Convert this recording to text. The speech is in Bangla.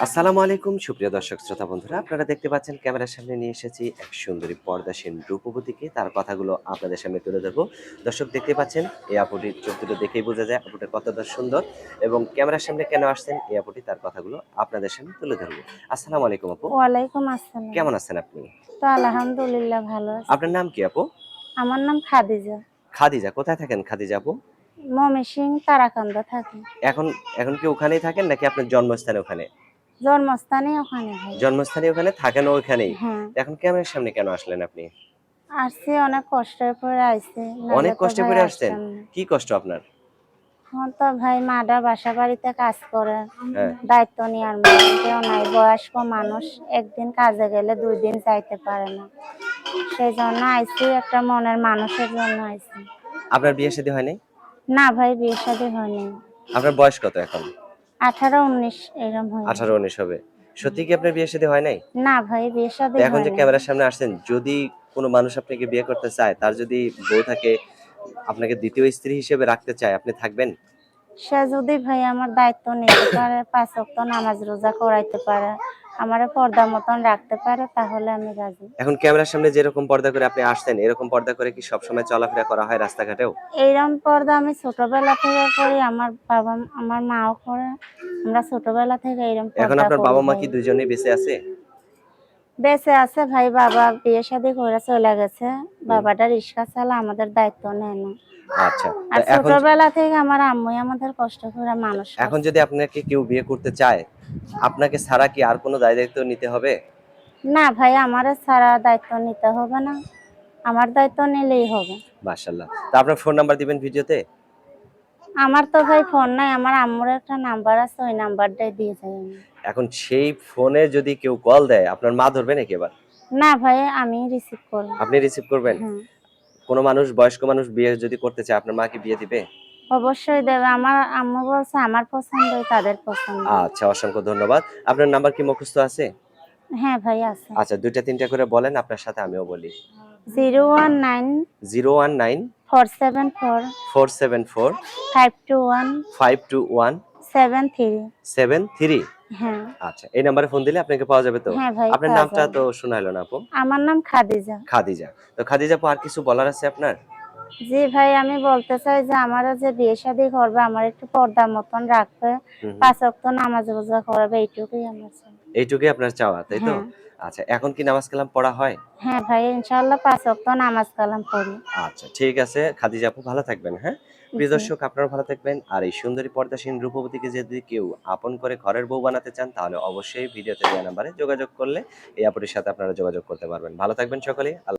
আসসালামু আলাইকুম সুপ্রিয় দর্শক শ্রোতা বন্ধুরা, আপনারা দেখতে পাচ্ছেন ক্যামেরার সামনে নিয়ে এসেছি এক সুন্দরী পর্দাসীন রূপবতীকে। তার কথাগুলো আপনাদের সামনে তুলে ধরবো। দর্শক দেখতে পাচ্ছেন এই আপুটির চোখ দুটো দেখেই বোঝা যায় আপুটা কতটা সুন্দর এবং ক্যামেরার সামনে কেন আসছেন এই আপুটি তার কথাগুলো আপনাদের সামনে তুলে ধরবো। আসসালামু আলাইকুম আপু, ওয়ালাইকুম আসসালাম। কেমন আছেন আপনি? তো আলহামদুলিল্লাহ ভালো আছি। আপনার নাম কি আপু? আমার নাম খাদিজা। খাদিজা, কোথায় থাকেন খাদিজা আপু? ময়মনসিং তারাকান্দা থাকি। এখন এখন কি ওখানেই থাকেন নাকি আপনার জন্মস্থানে ওখানে? জন্মস্থানে ওখানে ভাই। জন্মস্থানে ওখানে থাকেন ওইখানেই। হ্যাঁ, এখন ক্যামেরার সামনে কেন আসলেন আপনি? আসছি অনেক কষ্টের পরে আইছি, নাহলে অনেক তো কষ্টে ভাই করে আসছেন। আসতাম না। কি কষ্ট আপনার? এখন তো ভাই মাডা বাসা বাড়িতে কাজ করে, হ্যাঁ। দায়িত্ব নেওয়ার মতো কেউ নাই। বয়স্ক মানুষ, একদিন কাজে গেলে 2 দিন যাইতে পারে না। সেই জন্য আইছি, একটা মনের মানুষের জন্য আইছি। আপনার বিয়ে শাদী হয় নাই? না ভাই, বিয়ে শাদী হয়নি। আপনার বয়স কত এখন? 18-19 এরকম হয়নি। 18-19 হবে। সত্যি কি আপনার বিয়ে শাদী হয় নাই? না ভাই, বিয়ে তো শাদী এখন যে হয়নি। ক্যামেরার সামনে আসছেন, যদি কোনো মানুষ আপনাকে বিয়ে করতে চায়, তার যদি বউ থাকে, আপনাকে দ্বিতীয় স্ত্রী হিসেবে রাখতে চায়, আপনি থাকবেন? সে যদি ভাই আমার দায়িত্ব নিতে পারে, 5 ওয়াক্ত নামাজ রোজা করাইতে পারে, আমারে পর্দা মতন রাখতে পারে, তাহলে আমি রাজি। এখন ক্যামেরার সামনে যেরকম পর্দা করে আপনি আসছেন, এরকম পর্দা করে কি সবসময় চলাফেরা করা হয় রাস্তাঘাটেও? এইরকম পর্দা আমি ছোটবেলা থেকে করি, আমার বাবা আমার মাও করে। আমরা ছোটবেলা থেকে এইরকম এখন পর্দা আপনার করি বাবা-মা ভাই। কি দুইজনেই বেঁচে আছে? বেঁচে আছে ভাই, বাবা বিয়ে শাদী করে চলে গেছে। হুম। বাবাটা রিক্সা চালা, আমাদের দায়িত্ব নেয় না। আচ্ছা। তো আর এখন ছোটবেলা থেকে আমার আম্মুই আমাদের কষ্ট করে মানুষ এখন করছে। যদি আপনাকে কেউ বিয়ে করতে চায়, আপনাকে ছাড়া কি আর কোনো দায়-দায়িত্ব নিতে হবে? না ভাই, আমারে ছাড়া দায়িত্ব নিতে হবে না, আমার দায়িত্ব নিলেই হবে। মাশাআল্লাহ। তো আপনার ফোন নাম্বার দিবেন ভিডিওতে? আমার তো ভাই ফোন নাই, আমার আম্মুর একটা নাম্বার আছে, ওই নাম্বারটাই দিয়ে যাই আমি। এখন সেই ফোনে যদি কেউ কল দেয়, আপনার মা ধরবে নাকি এবার? না ভাই, আমি রিসিভ করব। আপনি রিসিভ করবেন? হ্যাঁ, কোন মানুষ, বয়স্ক মানুষ বিয়ে যদি করতে চায়, আপনার মা কি বিয়ে দিবে? অবশ্যই দেবে। আমার আম্মু বলছে আমার পছন্দই তাদের পছন্দ। আচ্ছা, অসংখ্য ধন্যবাদ। আপনার নাম্বার কি মুখস্থ আছে? হ্যাঁ ভাই, আছে। আচ্ছা, ২ টা ৩ টা করে বলেন, আপনার সাথে আমিও বলি। 019 019 474 474 521 521 73। 73। হ্যাঁ। আচ্ছা, এই নাম্বারে ফোন দিলে আপনাকে পাওয়া যাবে তো? হ্যাঁ ভাই, আপনার পাওয়া নামটা যাবে। তো শোনা হলো না আপু। আমার নাম খাদিজা। খাদিজা। তো খাদিজা আপু, আর কিছু বলার আছে আপনার? জি ভাই, আমি বলতে চাই যে আমারও যে বিয়ে শাদী করবে, আমার একটু পর্দা মতন রাখবে, হুম, হুম। 5 ওয়াক্ত নামাজ রোজা করাবে, এইটুকুই আমার চাই। এইটুকুই আপনার চাওয়া, তাই তো? হ্যাঁ। আচ্ছা, এখন কি নামাজ কালাম পড়া হয়? হ্যাঁ ভাই, ইনশাআল্লাহ 5 ওয়াক্ত নামাজ কালাম পড়ি। আচ্ছা, ঠিক আছে। খাদিজা আপু, ভালো থাকবেন, হ্যাঁ? প্রিয় জি। দর্শক, আপনারাও ভালো থাকবেন। আর এই সুন্দরী পর্দাসীন রূপবতীকে যদি কেউ আপন করে ঘরের বউ বানাতে চান, তাহলে অবশ্যই ভিডিওতে দেওয়া নাম্বারে যোগাযোগ করলে এই আপুটির সাথে আপনারা যোগাযোগ করতে পারবেন। ভালো থাকবেন সকলেই।